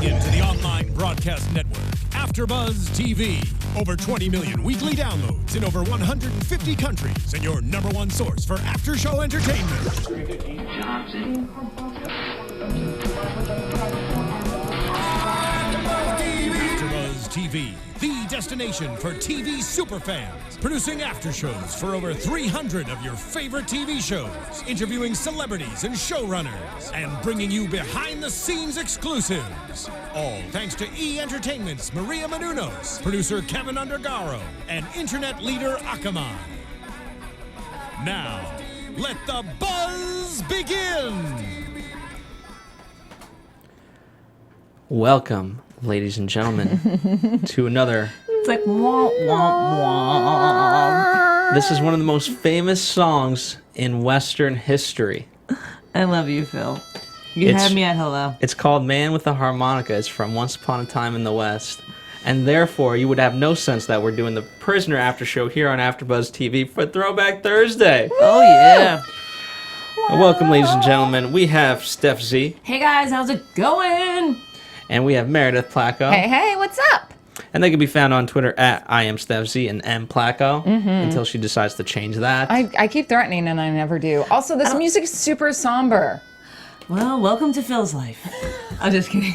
into the online broadcast network, AfterBuzz TV. Over 20 million weekly downloads in over 150 countries, and your number one source for after-show entertainment. AfterBuzz TV, the destination for TV superfans. Producing after-shows for over 300 of your favorite TV shows. Interviewing celebrities and showrunners. And bringing you behind-the-scenes exclusives. All thanks to E! Entertainment's Maria Menounos, producer Kevin Undergaro, and internet leader Akamai. Now, let the buzz begin! Welcome, ladies and gentlemen, to another... It's like, wah, wah, wah. This is one of the most famous songs in Western history. I love you, Phil. You had me at hello. It's called Man with a Harmonica. It's from Once Upon a Time in the West. And therefore, you would have no sense that we're doing the Prisoner After Show here on AfterBuzz TV for Throwback Thursday. Oh, yeah. Welcome, ladies and gentlemen. We have Steph Z. Hey, guys. How's it going? And we have Meredith Placco. Hey, what's up? And they can be found on Twitter at IamStephZ and MPlacco until she decides to change that. I keep threatening and I never do. Also, this music is super somber. Well, welcome to Phil's life. I'm just kidding.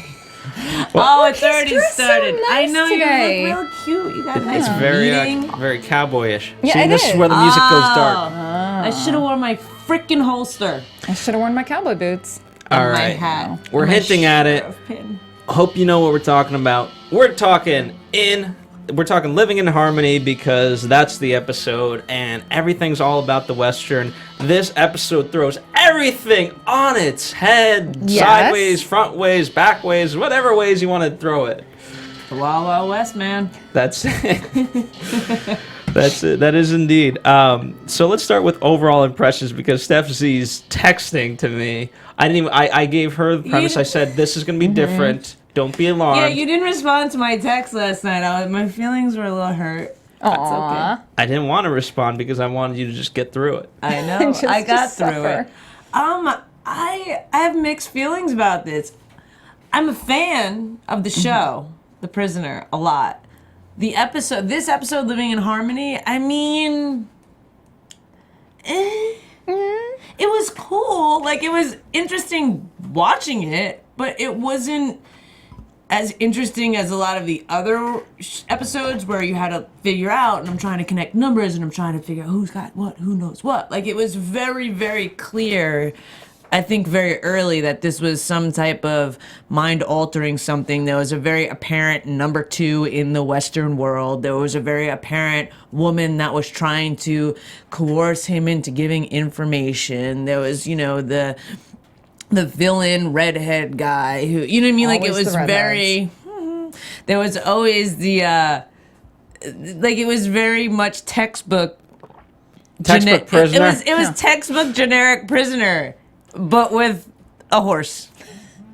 Oh, it's already started. So nice I know today. You look real cute. You got a nice It's very reading. very cowboyish. Yeah, See, it this is is. where the music goes dark. I should have worn my freaking holster. I should have worn my cowboy boots. All and my right. hat. We're and my hinting at it. sheriff pin. Hope you know what we're talking about. We're talking Living in Harmony because that's the episode and everything's all about the Western. This episode throws everything on its head. Yes. Sideways, front ways, back ways, whatever ways you want to throw it. The Wild Wild West, man. That's it. That's it. That is indeed. So let's start with overall impressions because Steph Z's texting to me. I gave her the premise. I said this is going to be different. Don't be alarmed. Yeah, you didn't respond to my text last night. My feelings were a little hurt. That's okay. I didn't want to respond because I wanted you to just get through it. I know. Just I got to through suffer. it. I have mixed feelings about this. I'm a fan of the show, The Prisoner, a lot. This episode, Living in Harmony, I mean, it was cool. Like, it was interesting watching it, but it wasn't as interesting as a lot of the other episodes where you had to figure out, and I'm trying to connect numbers, and I'm trying to figure out who's got what, who knows what. Like, it was very, very clear, I think very early, that this was some type of mind-altering something. There was a very apparent number two in the Western world. There was a very apparent woman that was trying to coerce him into giving information. There was, the villain redhead guy who, you know what I mean? Like, it Always was the very... There was always the... it was very much textbook... Textbook prisoner. It was textbook generic prisoner, but with a horse.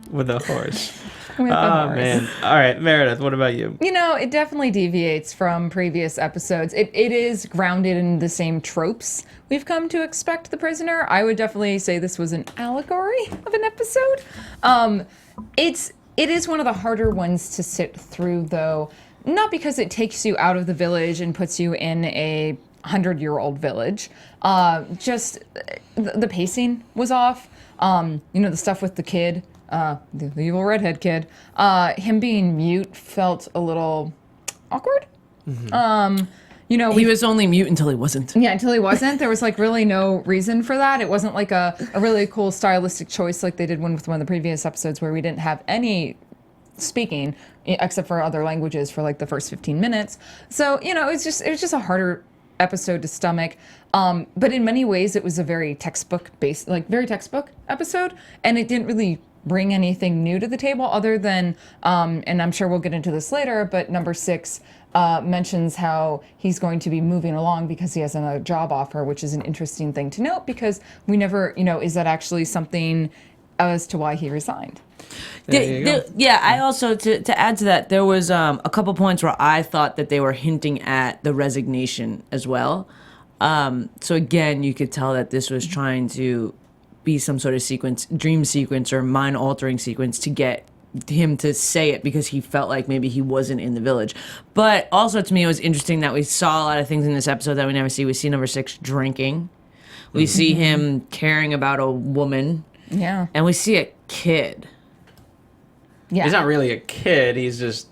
With a horse. With a horse. Man. All right, Meredith, what about you? It definitely deviates from previous episodes. It is grounded in the same tropes we've come to expect The Prisoner. I would definitely say this was an allegory of an episode. It is one of the harder ones to sit through, though, not because it takes you out of the village and puts you in a 100-year-old village. Just the pacing was off. The stuff with the kid, the evil redhead kid, him being mute felt a little awkward. Mm-hmm. He was only mute until he wasn't. Yeah, until he wasn't. There was really no reason for that. It wasn't like a really cool stylistic choice like they did with one of the previous episodes where we didn't have any speaking except for other languages for the first 15 minutes. So, it was just a harder episode to stomach. But in many ways it was a very textbook episode, and it didn't really bring anything new to the table other than, and I'm sure we'll get into this later, but number 6 mentions how he's going to be moving along because he has another job offer, which is an interesting thing to note because we never, is that actually something as to why he resigned? I also, to add to that, there was a couple points where I thought that they were hinting at the resignation as well. So again, you could tell that this was trying to be some sort of dream sequence or mind-altering sequence to get him to say it because he felt like maybe he wasn't in the village. But also to me, it was interesting that we saw a lot of things in this episode that we never see. We see number 6 drinking. We see him caring about a woman. Yeah. And we see a kid. Yeah. He's not really a kid. He's just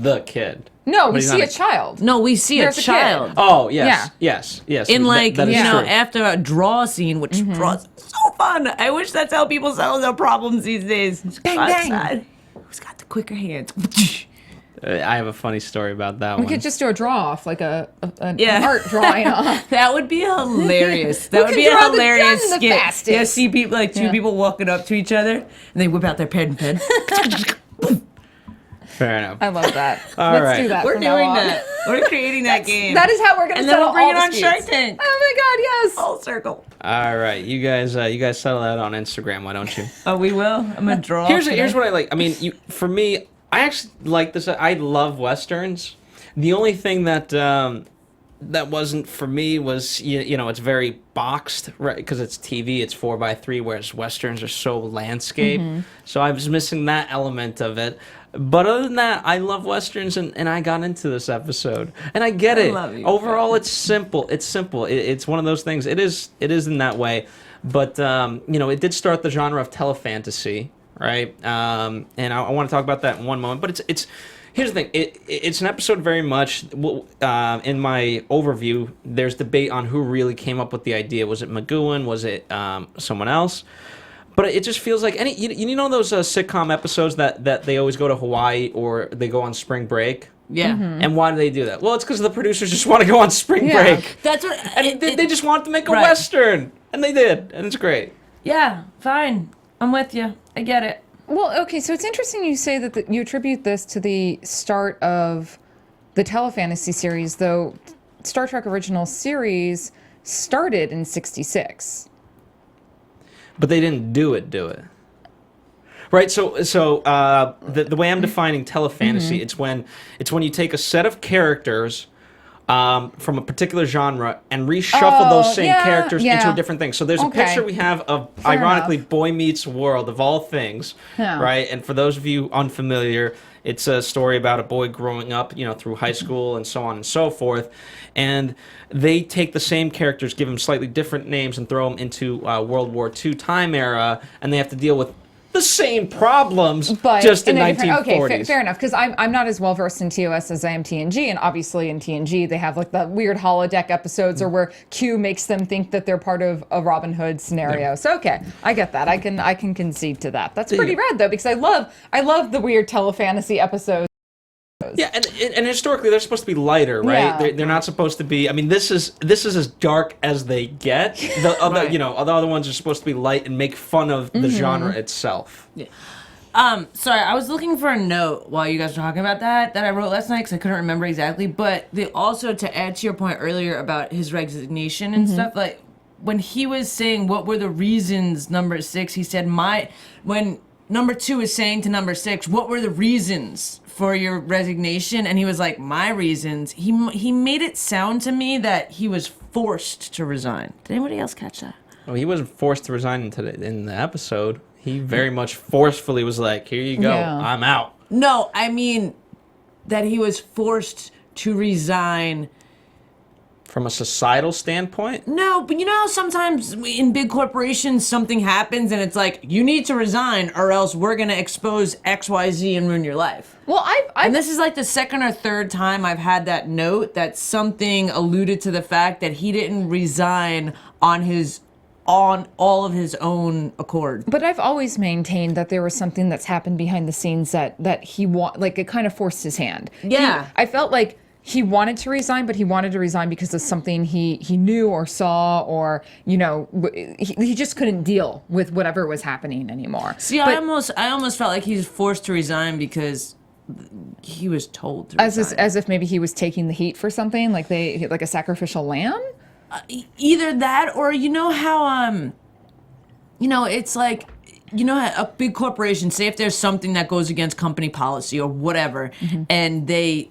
the kid. No, But we he's see not a child. No, we see There's a a kid. child. Oh, yes. Yes. In like, that is true. after a draw scene, which draws so fun. I wish that's how people solve their problems these days. Bang, Go bang. outside. Who's got the quicker hands? I have a funny story about that We one. could just do a draw off, like an Yeah. art drawing off. That would be hilarious. That would can be a draw the hilarious gun the skit. fastest. Yeah, see people like two Yeah. people walking up to each other and they whip out their pen. Fair enough. I love that. All Let's right. do that. We're from now doing on. that. We're creating that game. That is how we're going to And then settle we'll bring all it the on Shark disputes. Tank. Oh my God, yes. Full circle. All right, you guys settle that on Instagram, why don't you? Oh, we will? I'm going to draw. Here's what I like. I mean, for me, I actually like this. I love westerns. The only thing that that wasn't for me was you know it's very boxed, right? Because it's TV, it's 4x3, whereas westerns are so landscape. So I was missing that element of it. But other than that, I love westerns, and I got into this episode, and I get it. love you. Overall, it's simple. It's simple. It's one of those things. It is in that way, but you know, it did start the genre of telefantasy, right? And I want to talk about that in one moment. But it's here's the thing. It's an episode very much. In my overview, there's debate on who really came up with the idea. Was it McGoohan? Was it someone else? But it just feels like you know those sitcom episodes that they always go to Hawaii or they go on spring break. Yeah. And why do they do that? Well, it's because the producers just want to go on spring Yeah. break. That's what. And they just want to make a Right. western, and they did, and it's great. Yeah, fine. I'm with you. I get it. Well, okay, so it's interesting you say that you attribute this to the start of the telefantasy series, though Star Trek Original Series started in 66. But they didn't do it. Right, so the way I'm defining telefantasy, it's when you take a set of characters from a particular genre and reshuffle those same characters into a different thing. So there's a picture we have of, Fair ironically, enough. Boy Meets World, of all things, Yeah. right? And for those of you unfamiliar, it's a story about a boy growing up, you know, through high school and so on and so forth. And they take the same characters, give them slightly different names, and throw them into World War II time era, and they have to deal with the same problems, But just in a different- 1940s. Okay, fair enough, because I'm not as well versed in TOS as I am TNG, and obviously in TNG they have like the weird holodeck episodes or where Q makes them think that they're part of a Robin Hood scenario. So okay, I get that. I can concede to that. That's pretty rad though, because I love the weird telefantasy episodes. Yeah, and historically they're supposed to be lighter, right? Yeah. They're not supposed to be. I mean, this is as dark as they get. The other, Right. you know, the other ones are supposed to be light and make fun of the genre itself. Sorry, I was looking for a note while you guys were talking about that I wrote last night because I couldn't remember exactly. But also to add to your point earlier about his resignation and stuff, like when he was saying what were the reasons, number 6, he said when number 2 is saying to number 6, what were the reasons for your resignation? And he was like, my reasons. He made it sound to me that he was forced to resign. Did anybody else catch that? Well, he wasn't forced to resign in the episode. He very much forcefully was like, "Here you go, Yeah. I'm out." No, I mean that he was forced to resign. From a societal standpoint, No, but you know how sometimes in big corporations something happens and it's like, you need to resign or else we're going to expose XYZ and ruin your life. Well, And this is like the second or third time I've had that note that something alluded to the fact that he didn't resign on all of his own accord. But I've always maintained that there was something that's happened behind the scenes that he like it kind of forced his hand. Yeah. I felt like he wanted to resign, but he wanted to resign because of something he knew or saw, or you know, he just couldn't deal with whatever was happening anymore. See, But I almost felt like he's forced to resign because he was told to as resign. if maybe he was taking the heat for something, like a sacrificial lamb. Either that or you know how you know, it's like, you know, a big corporation, say if there's something that goes against company policy or whatever, and they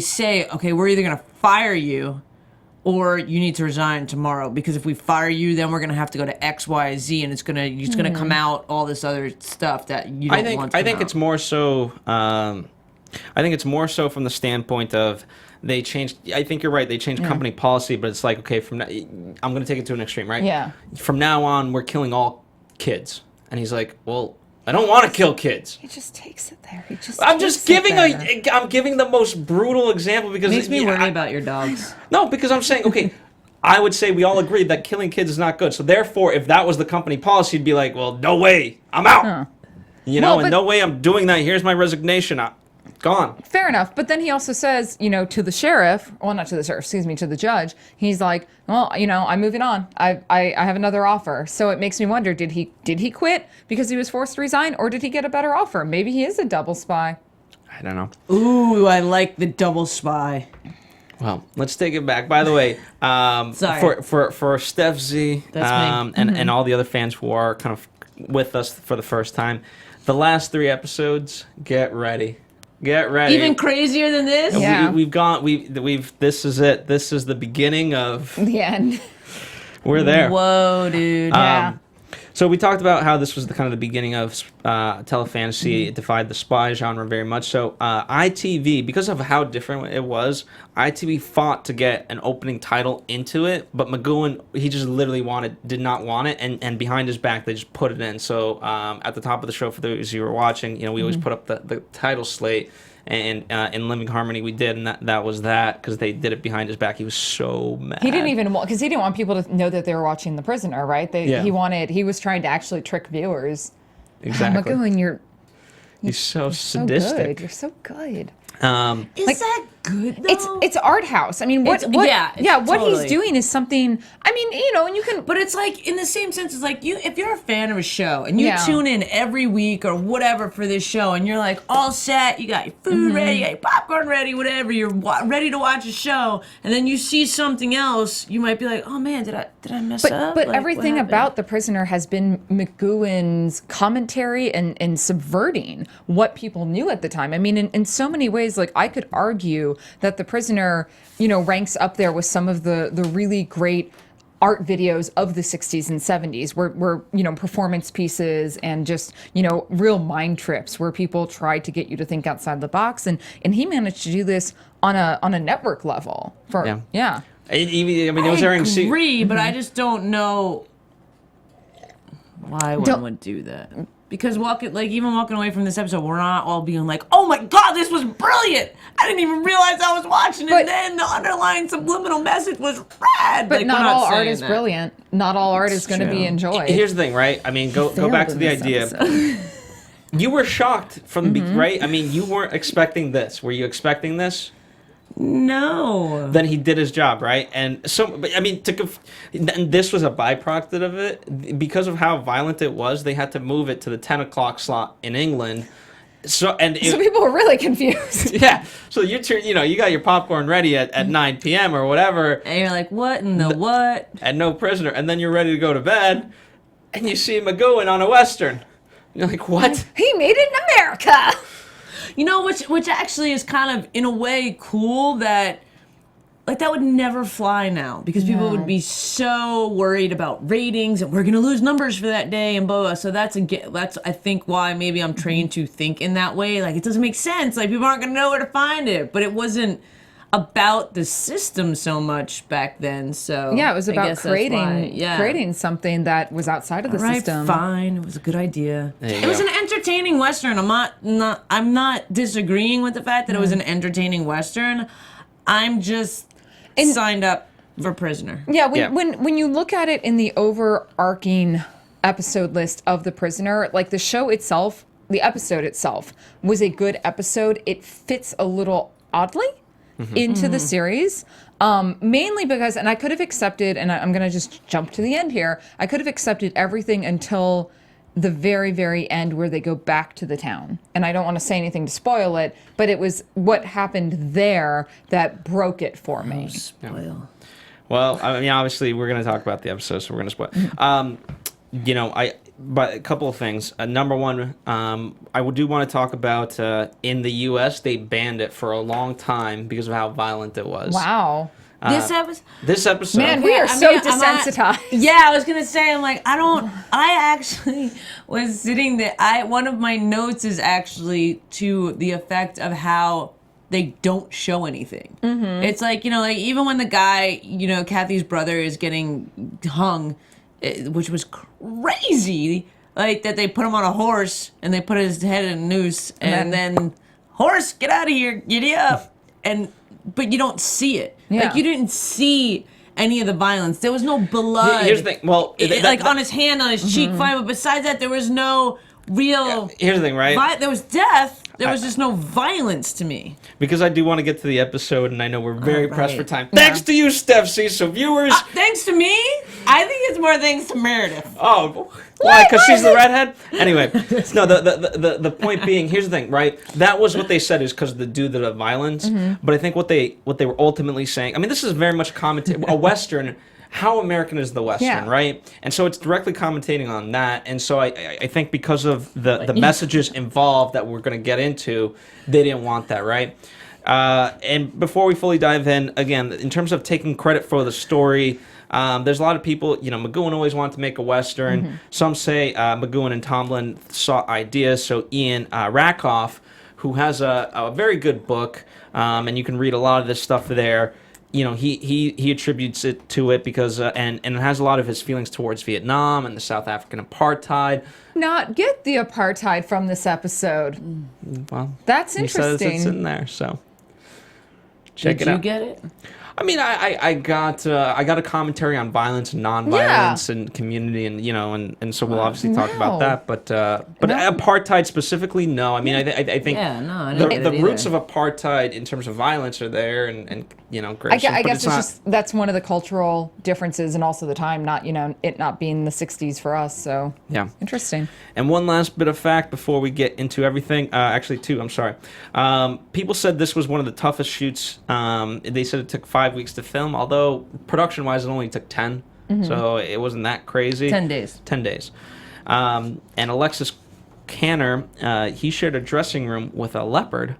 say, okay, we're either going to fire you or you need to resign tomorrow, because if we fire you, then we're gonna have to go to X, Y, Z, and it's gonna come out all this other stuff that you don't want to I think come it's more so. I think it's more so from the standpoint of they changed. I think you're right. They changed company policy, but it's like, okay, from now, I'm going to take it to an extreme, right? Yeah. From now on, we're killing all kids, and he's like, well, I don't want to kill kids. He just takes it there. I'm giving the most brutal example because makes me worry about your dogs. No, because I'm saying, okay, I would say we all agree that killing kids is not good. So therefore, if that was the company policy, you'd be like, well, no way, I'm out. Huh. No way I'm doing that. Here's my resignation. Gone. Fair enough. But then he also says, to the sheriff, well, not to the sheriff, excuse me, to the judge, he's like, well, I'm moving on. I have another offer. So it makes me wonder, did he quit because he was forced to resign, or did he get a better offer? Maybe he is a double spy. I don't know. Ooh, I like the double spy. Well, let's take it back. By the way, for Steph Z and all the other fans who are kind of with us for the first time, the last 3 episodes, get ready. Get ready. Even crazier than this? Yeah. We've this is it. This is the beginning of The end. We're there. Whoa, dude. Yeah. So we talked about how this was the kind of the beginning of telefantasy. It defied the spy genre very much. So ITV, because of how different it was, ITV fought to get an opening title into it, but McGoohan, he just literally did not want it, and behind his back they just put it in. So at the top of the show, for those of you who were watching, we always put up the title slate. And in Living Harmony we did, and that was that, because they did it behind his back. He was so mad. He didn't even because he didn't want people to know that they were watching The Prisoner, right? He was trying to actually trick viewers. Exactly. McGoohan, he's so so sadistic. good. You're so good. Is that good, though? It's art house. I mean, what totally. he's doing is something. I mean, and you can. But it's like, in the same sense, it's like if you're a fan of a show and you tune in every week or whatever for this show, and you're like all set, you got your food ready, you got your popcorn ready, whatever, you're ready to watch a show, and then you see something else, you might be like, oh man, did I mess up? But Like, everything about The Prisoner has been McGoohan's commentary and subverting what people knew at the time. I mean, in so many ways, like, I could argue that The Prisoner, ranks up there with some of the really great art videos of the 60s and 70s where performance pieces and just, real mind trips where people tried to get you to think outside the box. And he managed to do this on a network level. It was airing. I agree, but I just don't know why one would do that. Because even walking away from this episode, we're not all being like, "Oh my God, this was brilliant! I didn't even realize I was watching it." And then the underlying subliminal message was rad. But not all art is brilliant. Not all art is going to be enjoyed. Here's the thing, right? I mean, go back to the idea. You were shocked from the right? I mean, you weren't expecting this. Were you expecting this? No. Then he did his job, right? And so, I mean, and this was a byproduct of it. Because of how violent it was, they had to move it to the 10 o'clock slot in England. So people were really confused. Yeah. So you got your popcorn ready at 9 p.m. or whatever. And you're like, what in the what? And no prisoner. And then you're ready to go to bed, and you see McGoohan on a Western. You're like, what? He made it in America. Which actually is kind of, in a way, cool that would never fly now, because people would be so worried about ratings and we're going to lose numbers for that day and blah, blah. So that's I think why maybe I'm trained to think in that way. Like, it doesn't make sense. Like, people aren't going to know where to find it. But it wasn't about the system so much back then. So yeah, it was about creating something that was outside of the system. Fine, it was a good idea. It was an entertaining Western. I'm not disagreeing with the fact that it was an entertaining Western. I'm just signed up for Prisoner. Yeah, when you look at it in the overarching episode list of The Prisoner, like the show itself, the episode itself was a good episode. It fits a little oddly into the series, mainly because, and I could have accepted, and I'm going to just jump to the end here, I could have accepted everything until the very, very end where they go back to the town. And I don't want to say anything to spoil it, but it was what happened there that broke it for me. Spoil. Well, I mean, obviously, we're going to talk about the episode, so we're going to spoil. But a couple of things. Number one, I do want to talk about in the U.S., they banned it for a long time because of how violent it was. Wow. This episode. Man, we are so desensitized. I was gonna say, I actually was sitting there. One of my notes is actually to the effect of how they don't show anything. Mm-hmm. It's like, even when the guy, Kathy's brother is getting hung, which was crazy, like that they put him on a horse and they put his head in a noose and then horse, get out of here, giddy up. But you don't see it. Yeah. Like, you didn't see any of the violence. There was no blood. Here's the thing. Well, on his hand, on his cheek, fine. But besides that, there was no real... Here's the thing, right? There was death. There was just no violence to me. Because I do want to get to the episode, and I know we're very pressed for time. Thanks to you, Steph C. So viewers... thanks to me? I think it's more thanks to Meredith. Oh, why? Because she's the redhead? Anyway, no, the point being, here's the thing, right? That was what they said is because due to the violence. Mm-hmm. But I think what they were ultimately saying... I mean, this is very much a Western... How American is the Western, right? And so it's directly commentating on that. And so I think because of the messages involved that we're going to get into, they didn't want that, right? And before we fully dive in, again, in terms of taking credit for the story, there's a lot of people, McGoohan always wanted to make a Western. Mm-hmm. Some say McGoohan and Tomlin sought ideas. So Ian Rakoff, who has a very good book, and you can read a lot of this stuff there, he attributes it to it because and it has a lot of his feelings towards Vietnam and the South African apartheid. Not get the apartheid from this episode. Well, that's interesting. He says it's in there, so check it out. Did you get it? I mean, I got a commentary on violence and nonviolence and community, and so we'll obviously talk about that. But apartheid specifically, no. I mean, I think the roots of apartheid in terms of violence are there, and Grace. I guess it's just that's one of the cultural differences, and also the time it not being the '60s for us. So yeah, interesting. And one last bit of fact before we get into everything. Actually, two. I'm sorry. People said this was one of the toughest shoots. They said it took 5 weeks to film, although production-wise it only took 10, so it wasn't that crazy. 10 days. 10 days. And Alexis Canner, he shared a dressing room with a leopard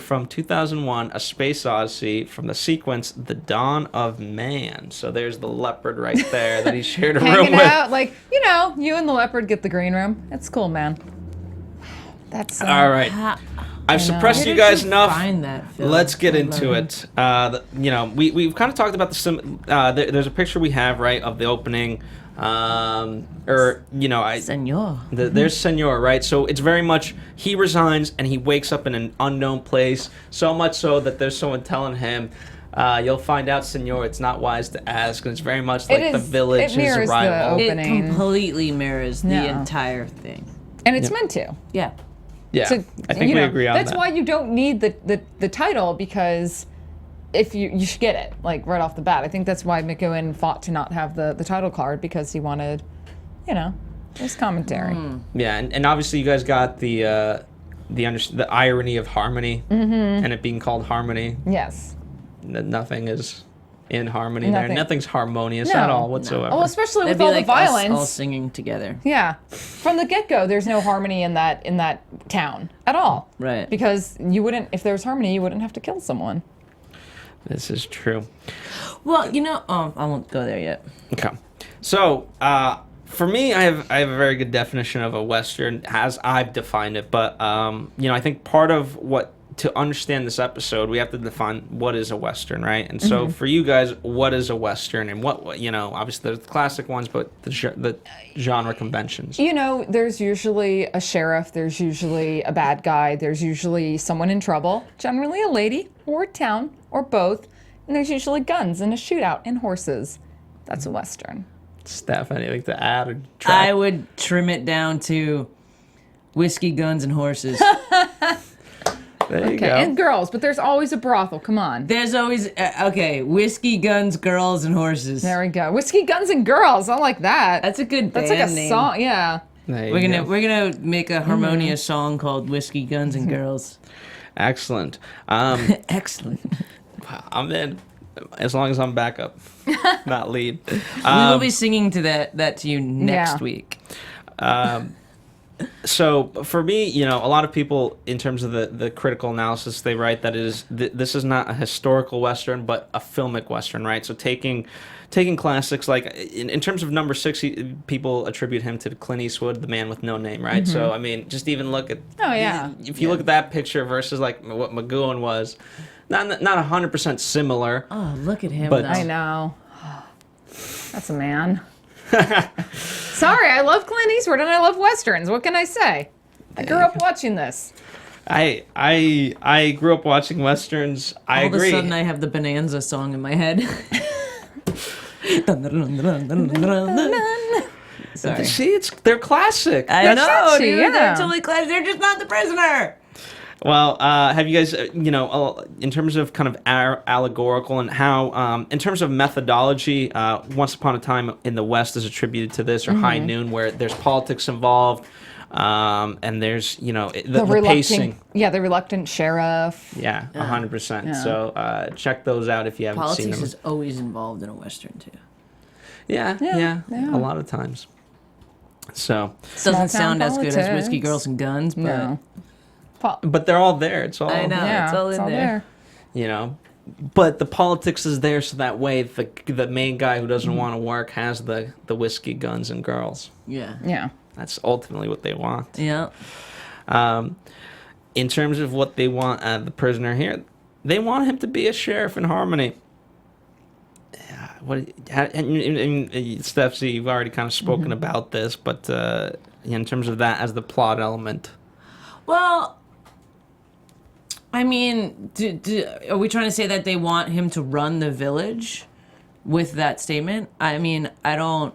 from 2001, A Space Odyssey, from the sequence The Dawn of Man. So there's the leopard right there that he shared a room with. Hanging out, like, you and the leopard get the green room. It's cool, man. That's all right. I've suppressed you guys enough. Find that film? Let's get into it. We've kind of talked about there's a picture we have, right, of the opening. Senor. There's Senor, right? So it's very much he resigns and he wakes up in an unknown place. So much so that there's someone telling him, "You'll find out, Senor. It's not wise to ask." And it's very much like the village's arrival. The opening. It completely mirrors the entire thing, and it's meant to. Yeah. Yeah, I think we agree on that. That's why you don't need the title, because if you should get it, like, right off the bat. I think that's why McGoohan fought to not have the title card, because he wanted, there's commentary. Yeah, and obviously you guys got the irony of harmony and it being called harmony. Yes. That nothing is in harmony there. Nothing's harmonious at all whatsoever. Well, especially with That'd all be like the violence. Us all singing together. Yeah. From the get-go, there's no harmony in that town at all. Right. Because you wouldn't, if there was harmony, you wouldn't have to kill someone. This is true. Well, I won't go there yet. Okay. So, for me, I have a very good definition of a Western as I've defined it. But, I think part of to understand this episode, we have to define what is a Western, right? And so for you guys, what is a Western? And what obviously there's the classic ones, but the genre conventions. There's usually a sheriff, there's usually a bad guy, there's usually someone in trouble, generally a lady or a town or both, and there's usually guns and a shootout and horses. That's a Western. Steph, anything to add? Or I would trim it down to whiskey, guns, and horses. There you go. And girls, but there's always a brothel. Come on. There's always whiskey, guns, girls, and horses. There we go. Whiskey, guns, and girls. I like that. That's a good band That's like a name. song. Yeah. We're gonna make a harmonious song called Whiskey, Guns, and Girls. Excellent. Excellent. I'm in, as long as I'm backup, not lead. We will be singing to that to you next week. So for me, a lot of people, in terms of the critical analysis, they write that this is not a historical Western, but a filmic Western, right? So taking classics like in terms of number 6, people attribute him to Clint Eastwood, The Man with No Name, right? So I mean, just even look at if you look at that picture versus like what McGoohan was, not 100% similar. Oh, look at him! But though. I know. That's a man. Sorry, I love Clint Eastwood and I love Westerns. What can I say? I grew up watching this. I grew up watching Westerns. I agree. All of a sudden, I have the Bonanza song in my head. Sorry. See, they're classic. I know, catchy, dude. yeah. They're totally classic. They're just not The Prisoner. Well, have you guys, in terms of kind of allegorical and how, in terms of methodology, Once Upon a Time in the West is attributed to this, or High Noon, where there's politics involved, and there's, the pacing. Yeah, the reluctant sheriff. Yeah, 100%. Yeah. So check those out if you haven't seen Politics them. is always involved in a Western, too. Yeah, a lot of times. So. Doesn't sound as good as politics. Whiskey Girls and Guns, but No. But they're all there. It's all. I know. Yeah, it's all in there. But the politics is there, so that way the main guy who doesn't want to work has the whiskey, guns, and girls. Yeah. Yeah. That's ultimately what they want. Yeah. In terms of what they want the prisoner here, they want him to be a sheriff in Harmony. Steph, you've already kind of spoken about this, but in terms of that as the plot element. Well, I mean, are we trying to say that they want him to run the village with that statement? I mean, I don't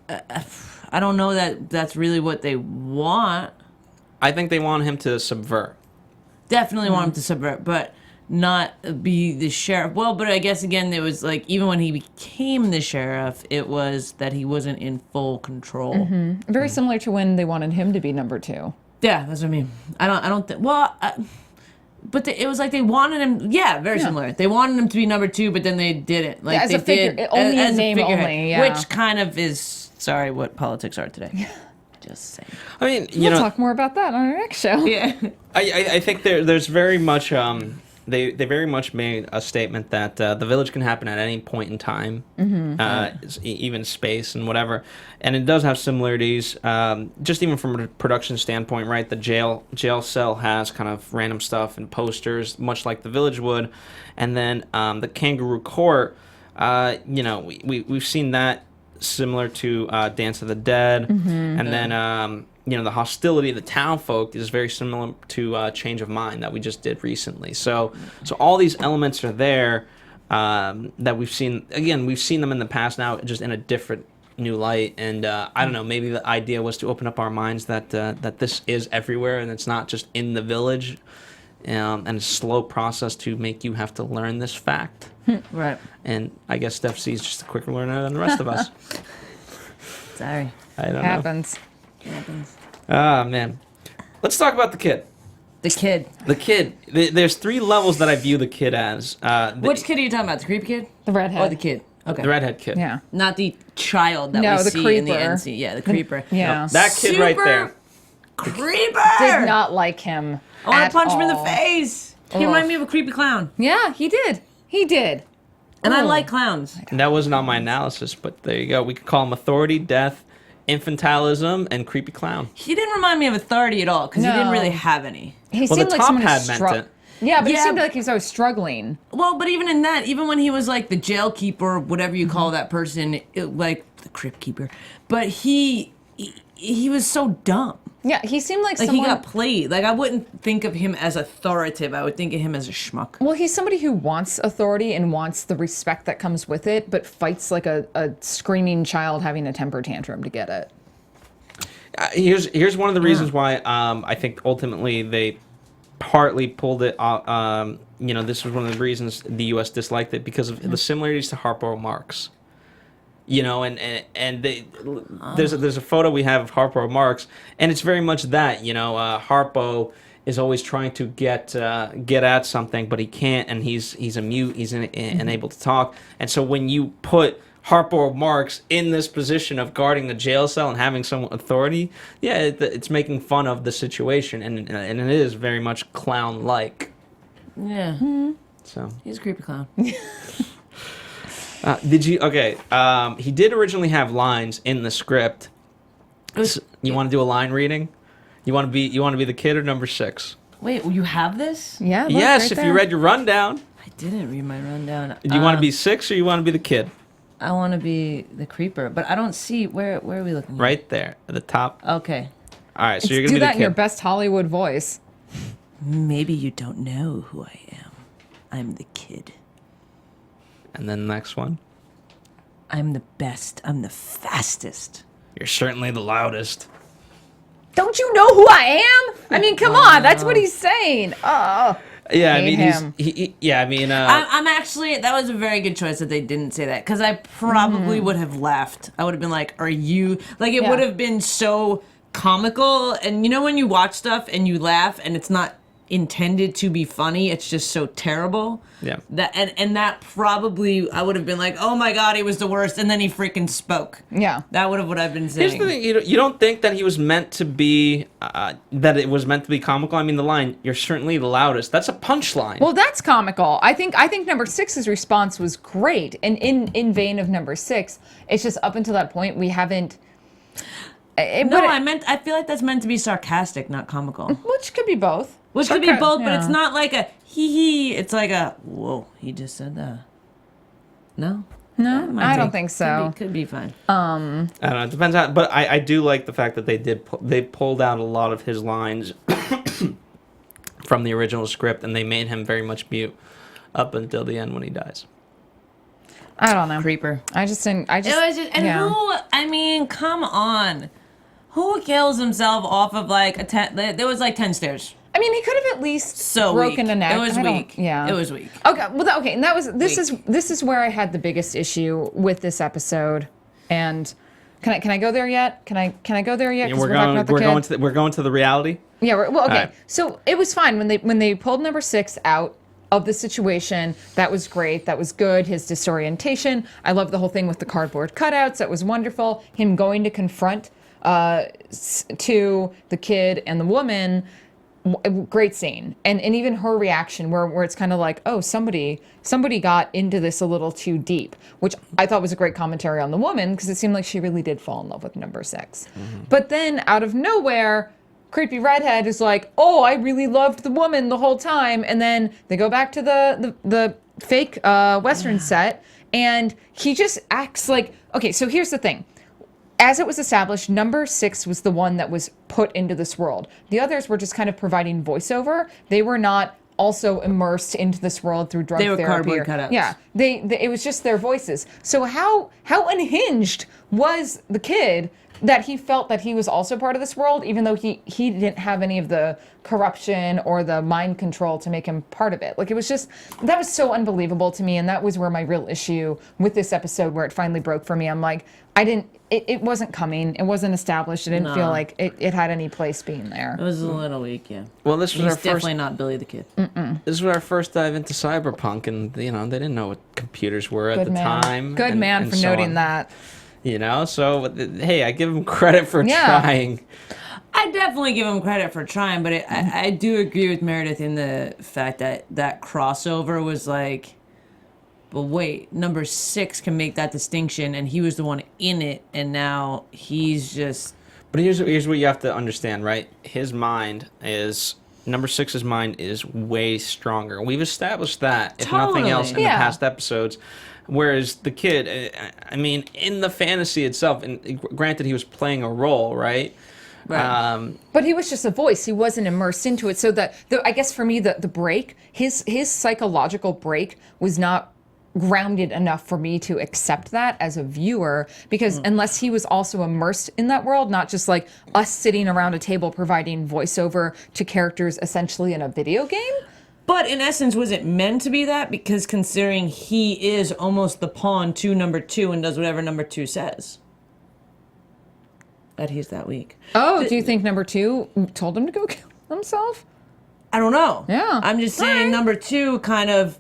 know that that's really what they want. I think they want him to subvert. Definitely want him to subvert, but not be the sheriff. Well, but I guess again, it was like even when he became the sheriff, it was that he wasn't in full control. Very similar to when they wanted him to be number 2. Yeah, that's what I mean. I don't think. Well, but it was like they wanted him. Yeah, very similar. They wanted him to be number 2, but then they didn't. Like as they a figure, did only as in a name figurehead, only. Yeah. which kind of is what politics are today. Just saying. I mean, We'll talk more about that on our next show. Yeah. I think there's very much they very much made a statement that the village can happen at any point in time, even space and whatever, and it does have similarities. Just even from a production standpoint, right? The jail cell has kind of random stuff and posters, much like the village would, and then the kangaroo court. We've seen that similar to Dance of the Dead, and then the hostility of the town folk is very similar to Change of Mind that we just did recently. So all these elements are there that we've seen. Again, we've seen them in the past now, just in a different new light. And I don't know, maybe the idea was to open up our minds that this is everywhere and it's not just in the village, and a slow process to make you have to learn this fact. Right. And I guess Steph C is just a quicker learner than the rest of us. Sorry. I don't know. Happens. Ah, man. Let's talk about the kid. The kid. The kid. There's 3 levels that I view the kid as. Which kid are you talking about? The creep kid? The redhead. Or the kid? Okay. The redhead kid. Yeah. Not the child that No, we the see in the creeper. NC. Yeah, the creeper. Yeah. That kid right there. Creeper! Did not like him. I want at to punch him in the all. face. He Ugh. reminded me of a creepy clown. Yeah, he did. He did. And I Oh. like clowns. And that wasn't on my analysis, but there you go. We could call him authority, death, infantilism, and creepy clown. He didn't remind me of authority at all because he didn't No. really have any. He Well, seemed the like top someone hat who meant it. Yeah, but Yeah. he seemed like he was always struggling. Well, but even in that, even when he was like the jail keeper, whatever you call that person, like the crypt keeper, but he was so dumb. Yeah, he seemed like Like someone. he got played. Like I wouldn't think of him as authoritative. I would think of him as a schmuck. Well, he's somebody who wants authority and wants the respect that comes with it, but fights like a screaming child having a temper tantrum to get it. Here's one of the reasons why I think ultimately they partly pulled it off. This was one of the reasons the U.S. disliked it because of the similarities to Harpo Marx. There's a photo we have of Harpo Marx, and it's very much that. Harpo is always trying to get at something, but he can't, and he's a mute. He's unable to talk, and so when you put Harpo Marx in this position of guarding a jail cell and having some authority, yeah, it's making fun of the situation, and it is very much clown-like. Yeah. So He's a creepy clown. did you? Okay. He did originally have lines in the script. You want to do a line reading? You want to be the kid or number 6? Wait, you have this? Yeah. Look, Yes, right if there. you read your rundown. I didn't read my rundown. Do you want to be 6 or you want to be the kid? I want to be the creeper, but I don't see where are we looking? Right there at the top. Okay. All right, so Let's you're gonna do be that the in your kid. best Hollywood voice. Maybe you don't know who I am. I'm the kid. And then the next one. I'm the best. I'm the fastest. You're certainly the loudest. Don't you know who I am? I mean, come on. That's what he's saying. Oh. Yeah, I Hate mean, him. yeah, I mean, I'm actually, that was a very good choice that they didn't say that, because I probably would have laughed. I would have been like, are you, like, it Yeah. would have been so comical. And you know when you watch stuff and you laugh and it's not intended to be funny, it's just so terrible. Yeah. That and that probably, I would have been like, oh my god, he was the worst, and then he freaking spoke. Yeah. That would have what I've been saying. here's the thing: you don't think that he was meant to be, that it was meant to be comical. I mean, the line "You're certainly the loudest." That's a punchline. Well, that's comical. I think number 6's response was great, and in vein of number 6, it's just up until that point we haven't. No, I feel like that's meant to be sarcastic, not comical. Which could be both. Which could be Okay, both, but yeah. it's not like a hee. It's like a, whoa, he just said that. No? No, That might I don't be- think so. Could be fine. I don't know. It depends on, but I do like the fact that they pulled out a lot of his lines from the original script, and they made him very much mute up until the end when he dies. I don't know. Creeper. I just didn't. It was just, and yeah. who, I mean, come on. Who kills himself off of like there was like 10 stairs. I mean, he could have at least So broken weak. a neck. It was I don't- weak. Yeah, It was weak. Okay, well, okay, and this is where I had the biggest issue with this episode. And can I go there yet? Can I go there yet? 'Cause We're talking about the kid. going to the reality. Yeah, well, okay. Alright. So it was fine when they pulled number 6 out of the situation. That was great. That was good. His disorientation. I love the whole thing with the cardboard cutouts. That was wonderful. Him going to confront to the kid and the woman. Great scene. And even her reaction where it's kind of like, oh, somebody got into this a little too deep, which I thought was a great commentary on the woman, because it seemed like she really did fall in love with number 6. But then out of nowhere, creepy redhead is like, oh, I really loved the woman the whole time. And then they go back to the fake Western set, and he just acts like, okay, so here's the thing. As it was established, number 6 was the one that was put into this world. The others were just kind of providing voiceover. They were not also immersed into this world through drug They were therapy. cardboard cutouts. Yeah, it was just their voices. So how unhinged was the kid that he felt that he was also part of this world, even though he didn't have any of the corruption or the mind control to make him part of it. Like, it was just, that was so unbelievable to me, and that was where my real issue with this episode, where it finally broke for me. I'm like, it wasn't coming. It wasn't established. I didn't feel No. like it had any place being there. It was a little weak, yeah. Well, this was He's our first. definitely not Billy the Kid. This was our first dive into cyberpunk, and they didn't know what computers were at Good the man. time. Good and- man and for so noting on. that. So hey, I give him credit for Yeah. trying. I definitely give him credit for trying, but I do agree with Meredith in the fact that crossover was like, but wait, number 6 can make that distinction, and he was the one in it, and now he's just... But here's what you have to understand, right? His mind is number 6's mind is way stronger. We've established that, if nothing else, in Totally. Yeah. the past episodes. Whereas the kid, I mean, in the fantasy itself, and granted he was playing a role, right? Right. But he was just a voice. He wasn't immersed into it. So I guess for me, the break, his psychological break was not grounded enough for me to accept that as a viewer, because unless he was also immersed in that world, not just like us sitting around a table providing voiceover to characters essentially in a video game. But in essence, was it meant to be that? Because considering he is almost the pawn to number 2 and does whatever number 2 says. That he's that weak. Oh, do you think number 2 told him to go kill himself? I don't know. Yeah. I'm just saying Alright. number 2 kind of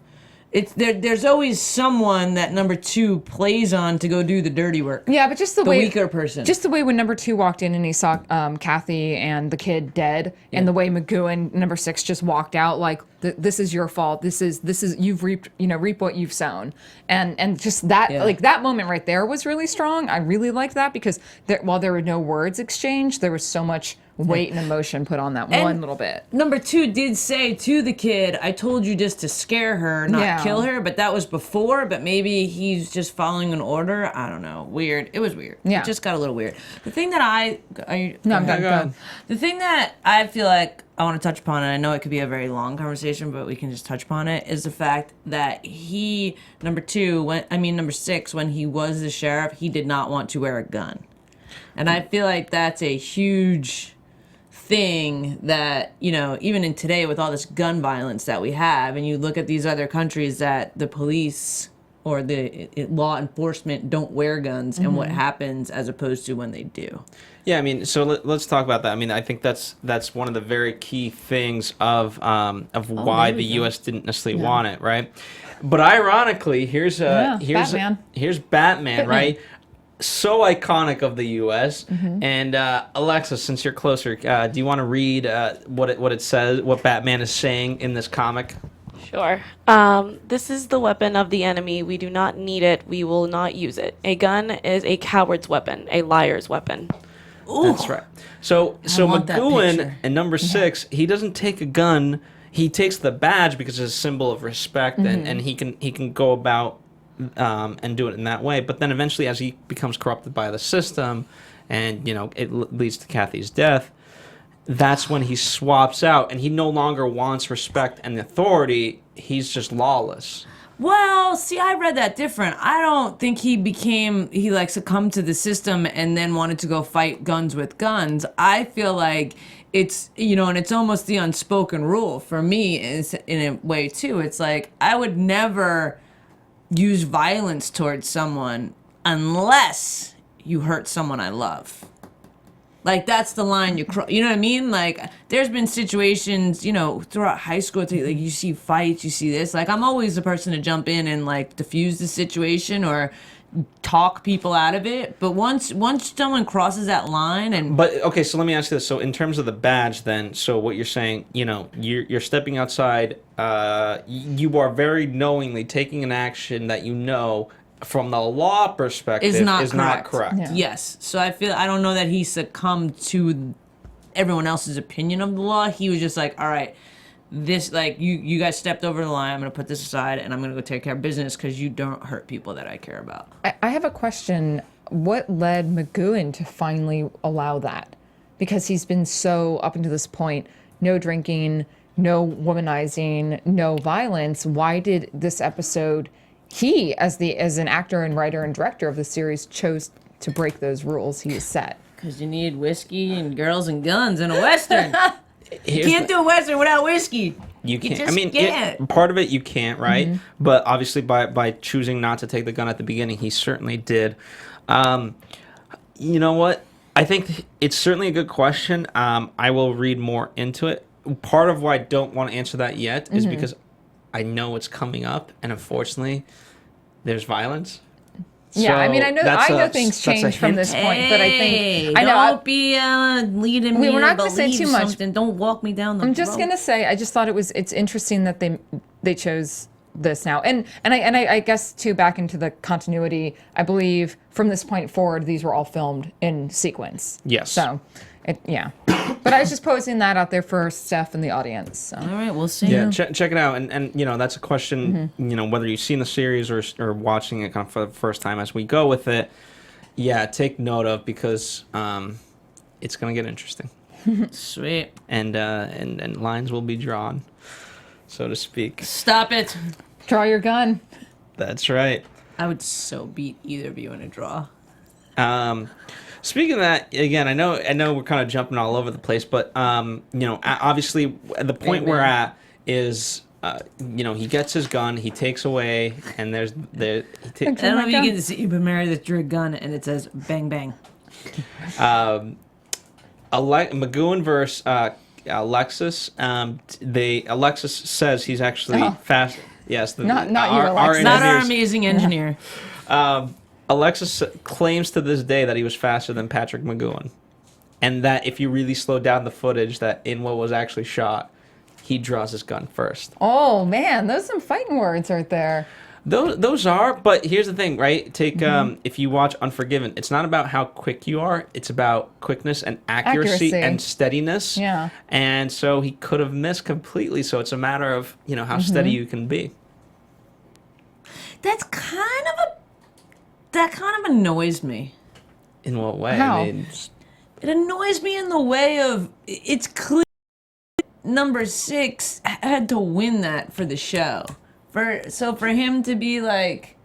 it's there's always someone that number 2 plays on to go do the dirty work. Yeah, but just the The way weaker person. Just the way when number 2 walked in and he saw Kathy and the kid dead, and the way McGoohan number 6 just walked out like this is your fault. This is you've reaped reap what you've sown, and just that like that moment right there was really strong. I really liked that because while there were no words exchanged, there was so much weight and emotion put on that one little bit. Number 2 did say to the kid, I told you just to scare her, not kill her, but that was before, but maybe he's just following an order. I don't know. Weird. It was weird. Yeah. It just got a little weird. The thing that No, I'm done. Go ahead. The thing that I feel like I want to touch upon, and I know it could be a very long conversation, but we can just touch upon it, is the fact that number 6, when he was the sheriff, he did not want to wear a gun. And I feel like that's a huge thing that, even in today with all this gun violence that we have, and you look at these other countries that the police or the law enforcement don't wear guns, and what happens as opposed to when they do. Yeah, I mean, so let's talk about that. I mean, I think that's one of the very key things of why the U.S. didn't necessarily want it, right? But ironically, here's Batman, right? So iconic of the U.S. And Alexa, since you're closer, do you want to read what it says, what Batman is saying in this comic? Sure. This is the weapon of the enemy. We do not need it. We will not use it. A gun is a coward's weapon, a liar's weapon. Ooh. That's right. So McGoohan in number 6, he doesn't take a gun. He takes the badge because it's a symbol of respect, and he can go about and do it in that way. But then eventually, as he becomes corrupted by the system, and it leads to Kathy's death, that's when he swaps out, and he no longer wants respect and authority. He's just lawless. Well, see, I read that different. I don't think he succumbed to the system and then wanted to go fight guns with guns. I feel like it's, and it's almost the unspoken rule for me in a way too. It's like, I would never use violence towards someone unless you hurt someone I love. Like, that's the line you cross. You know what I mean? Like, there's been situations, throughout high school, like, you see fights, you see this. Like, I'm always the person to jump in and, like, diffuse the situation or talk people out of it. But once someone crosses that line and... But, okay, so let me ask you this. So, in terms of the badge, then, so what you're saying, you're stepping outside. You are very knowingly taking an action that from the law perspective is not correct. Yeah. Yes. So I don't know that he succumbed to everyone else's opinion of the law. He was just like, all right, this, like, you guys stepped over the line. I'm going to put this aside and I'm going to go take care of business because you don't hurt people that I care about. I have a question. What led McGoohan to finally allow that? Because he's been so, up until this point, no drinking, no womanizing, no violence. Why did this episode... He, as an actor and writer and director of the series, chose to break those rules he has set. Because you need whiskey and girls and guns in a Western. You can't do a Western without whiskey. You can't. Just can't. Part of it you can't, right? But obviously by choosing not to take the gun at the beginning, he certainly did. You know what? I think it's certainly a good question. I will read more into it. Part of why I don't want to answer that yet is because I know it's coming up, and unfortunately, there's violence. Yeah, so I mean, I know things change from this point, but I think don't be leading me. We're not going to say too much. Something. Don't walk me down the road. I'm just going to say, I just thought it's interesting that they chose this now, and I guess too, back into the continuity. I believe from this point forward, these were all filmed in sequence. Yes. So, but I was just posing that out there for Steph and the audience. So. All right, we'll see. Yeah, check it out, and that's a question. Whether you've seen the series or watching it kind of for the first time as we go with it. Yeah, take note of because it's gonna get interesting. Sweet. And lines will be drawn, so to speak. Stop it. Draw your gun. That's right. I would so beat either of you in a draw. Speaking of that, again, I know we're kind of jumping all over the place, but obviously the point we're at is, he gets his gun, he takes away, and I don't know if you get to see you've been married with your gun, and it says bang bang. McGoohan versus Alexis. Alexis says he's actually fast. Yes, Not you, Alexis. Not our engineers- amazing engineer. Alexis claims to this day that he was faster than Patrick McGoohan, and that if you really slow down the footage, that in what was actually shot, he draws his gun first. Oh man, those are some fighting words right there. Those are, but here's the thing, right? Take if you watch Unforgiven, it's not about how quick you are; it's about quickness and accuracy. And steadiness. Yeah. And so he could have missed completely. So it's a matter of how steady you can be. That kind of annoys me. In what way? How? I mean, It annoys me in the way of it's clear number 6 had to win that for the show. For him to be like,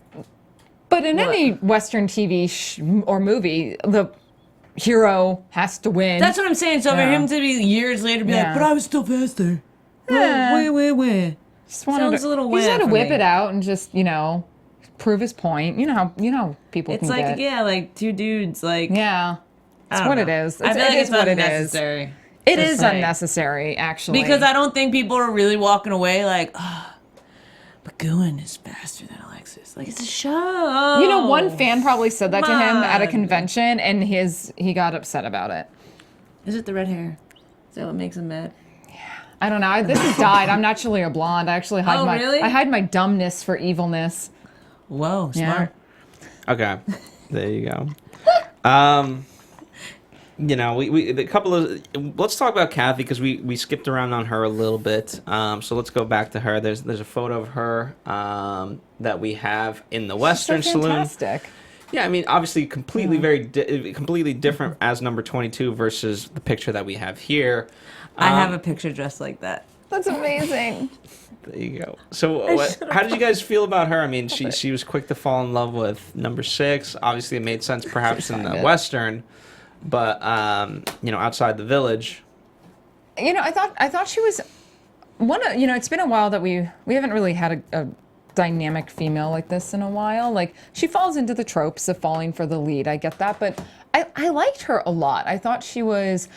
But in any Western TV or movie, the hero has to win. that's what I'm saying. So for Yeah. him to be years later be Yeah. like, but I was still faster. Yeah. Wait. Just wanted Sounds a little he just wet had to for whip me. it out and just prove his point. You know how people It's can like get. like two dudes like. Yeah. I It's don't what know. it is. I feel like it's what it is. unnecessary. It Just is saying. unnecessary, actually. Because I don't think people are really walking away like, oh, McGoohan is faster than Alexis. Like, it's a show. one fan probably said that to him at a Come on. convention, and he got upset about it. Is it the red hair? Is that what makes him mad? I don't know. This is dyed. I'm naturally a blonde. I actually hide really? I hide my dumbness for evilness. Whoa, Yeah. smart. okay, there you go. We a couple of let's talk about Kathy because we skipped around on her a little bit. So let's go back to her. There's a photo of her that we have in the Western So Saloon. fantastic. Yeah, I mean, obviously, completely completely different as number 22 versus the picture that we have here. I have a picture dressed like that. That's amazing. There you go. So, how did you guys feel about her? I mean, she was quick to fall in love with number 6. Obviously, it made sense perhaps in the Western, but outside the village. I thought she was one of, it's been a while that we haven't really had a dynamic female like this in a while. Like, she falls into the tropes of falling for the lead. I get that, but I liked her a lot. I thought she was,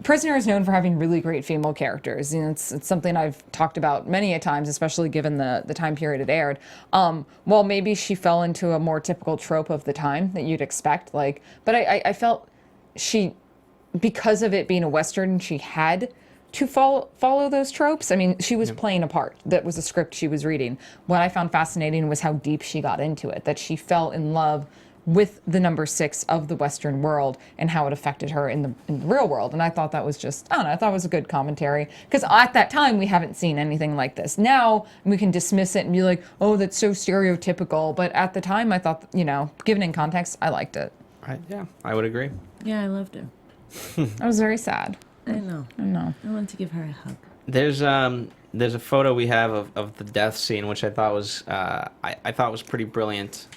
Prisoner is known for having really great female characters. It's something I've talked about many a times, especially given the time period it aired. Well, maybe she fell into a more typical trope of the time that you'd expect. But I felt because of it being a Western, she had to follow those tropes. I mean, she was playing a part. That was a script she was reading. What I found fascinating was how deep she got into it, that she fell in love with the number 6 of the Western world and how it affected her in the real world. And I thought that was I thought it was a good commentary. Because at that time, we haven't seen anything like this. Now, we can dismiss it and be like, oh, that's so stereotypical. But at the time, I thought, given in context, I liked it. Right? Yeah, I would agree. Yeah, I loved her. I was very sad. I know. I wanted to give her a hug. There's a photo we have of the death scene, which I thought was I thought was pretty brilliant.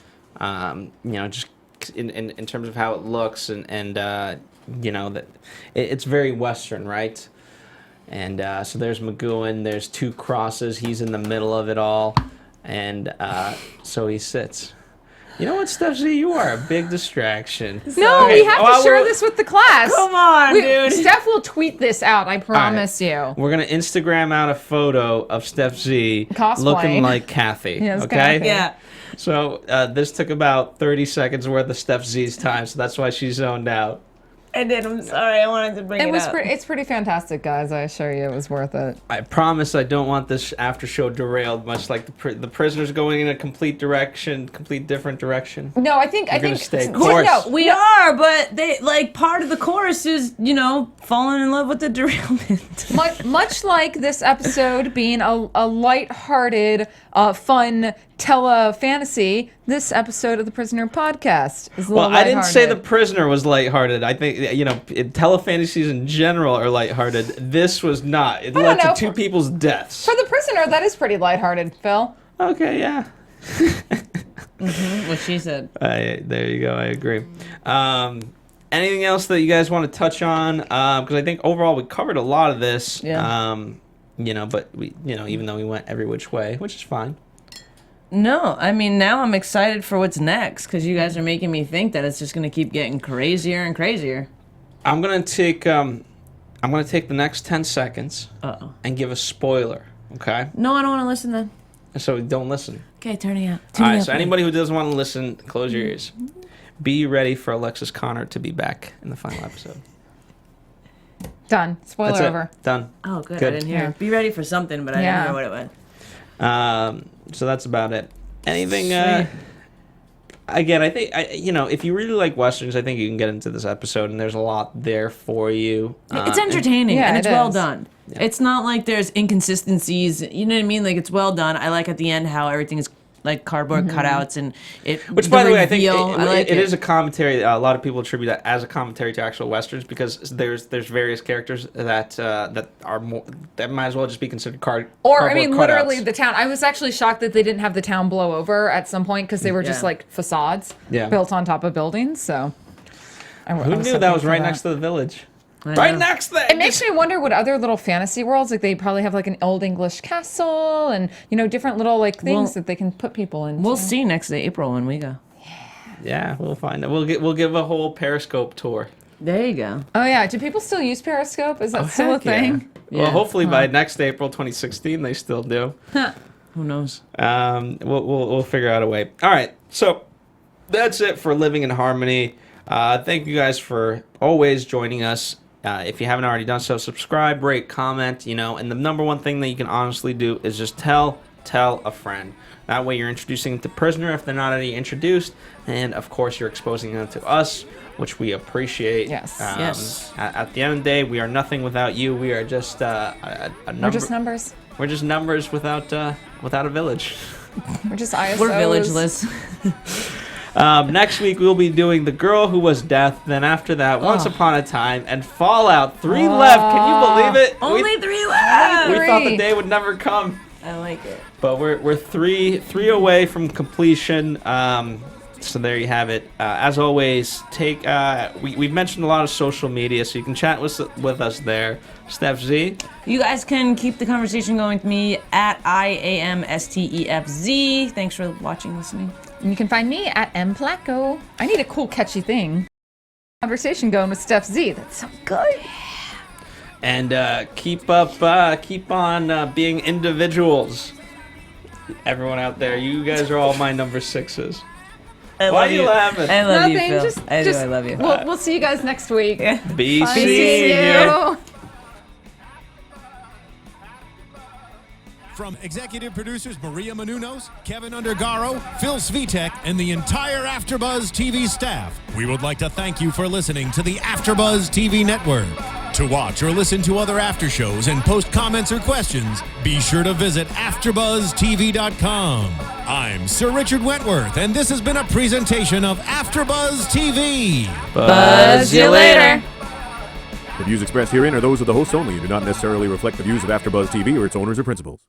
Just in terms of how it looks and that it's very Western, right? And so there's McGoohan. There's 2 crosses. He's in the middle of it all, and so he sits. You know what, Steph Z? You are a big distraction. No, we have to share this with the class. Come on, dude. Steph will tweet this out, I promise you. We're going to Instagram out a photo of Steph Z Cosplaying. looking like Kathy. Yes, okay? Kathy. Yeah. So this took about 30 seconds worth of Steph Z's time, so that's why she zoned out. I did. I'm sorry. I wanted to bring it up. It's pretty fantastic, guys. I assure you, it was worth it. I promise I don't want this after show derailed, much like the prisoners going in a complete different direction. No, I think gonna stay no, course. no, We are, but they part of the chorus is falling in love with the derailment. much like this episode being a lighthearted, fun tele-fantasy, this episode of the Prisoner podcast is a little Well, I didn't say the lighthearted. prisoner was lighthearted. I think telefantasies in general are lighthearted. This was not. It led know. to 2 people's deaths. For the Prisoner, that is pretty lighthearted, Phil. Okay, yeah. What she said. There you go. I agree. Anything else that you guys want to touch on? Because I think overall we covered a lot of this. Yeah. But we, even though we went every which way, which is fine. No, I mean, now I'm excited for what's next because you guys are making me think that it's just going to keep getting crazier and crazier. I'm gonna take the next 10 seconds and give a spoiler. Okay? No, I don't want to listen then. So don't listen. Okay, turning out. All right, so anybody who doesn't want to listen, close your ears. Be ready for Alexis Connor to be back in the final episode. Done. Spoiler That's it. over. Done. Oh, good. Good. I didn't hear. Yeah. Be ready for something, but I didn't hear what it was. So that's about it. Anything? Sweet. Again, I think if you really like westerns, I think you can get into this episode, and there's a lot there for you. It's entertaining yeah, and it's it well is. done. It's not like there's inconsistencies. You know what I mean? Like, it's well done. I like at the end how everything is like cardboard cutouts and it. Which, by the way, I think like it is a commentary. A lot of people attribute that as a commentary to actual westerns because there's various characters that are more that might as well just be considered Or, literally cutouts. the town. I was actually shocked that they didn't have the town blow over at some point because they were just Yeah. like facades Yeah. built on top of buildings. So, Who knew that was right next to the village? I Right know. next thing. It makes me wonder what other little fantasy worlds, like they probably have like an old English castle and, different little like things that they can put people in. We'll see next April when we go. Yeah, we'll find it. We'll give a whole Periscope tour. There you go. Oh yeah, do people still use Periscope? Is that still a Heck yeah. thing? Well, Yeah. hopefully by next April 2016 they still do. Who knows? We'll figure out a way. All right, so that's it for Living in Harmony. Thank you guys for always joining us. If you haven't already done so, subscribe, rate, comment, and the number one thing that you can honestly do is just tell a friend. That way you're introducing them to Prisoner if they're not already introduced, and of course you're exposing them to us, which we appreciate. Yes. Yes. At the end of the day, we are nothing without you. We are just a number. We're just numbers. We're just numbers without a village. We're just ISOs. We're villageless. Next week we'll be doing The Girl Who Was Death. Then after that, Once Upon a Time and Fallout. 3 left. Can you believe it? Only 3 left. We thought the Three. day would never come, I like it. but we're three away from completion. So there you have it. As always, we've mentioned a lot of social media, so you can chat with us there. Steph Z. You guys can keep the conversation going with me at IAMSTEFZ. Thanks for watching, listening. And you can find me at mplaco. I need a cool, catchy thing. Conversation going with Steph Z. That's so good. And keep on being individuals. Everyone out there, you guys are all my number 6s. I Why love are you laughing? I love you, Nothing. Phil. Just, I do. I love you. We'll see you guys next week. Be See seeing you. you. From executive producers Maria Menounos, Kevin Undergaro, Phil Svitek, and the entire AfterBuzz TV staff, we would like to thank you for listening to the AfterBuzz TV network. To watch or listen to other after shows and post comments or questions, be sure to visit AfterBuzzTV.com. I'm Sir Richard Wentworth, and this has been a presentation of AfterBuzz TV. Buzz you later. The views expressed herein are those of the hosts only and do not necessarily reflect the views of AfterBuzz TV or its owners or principals.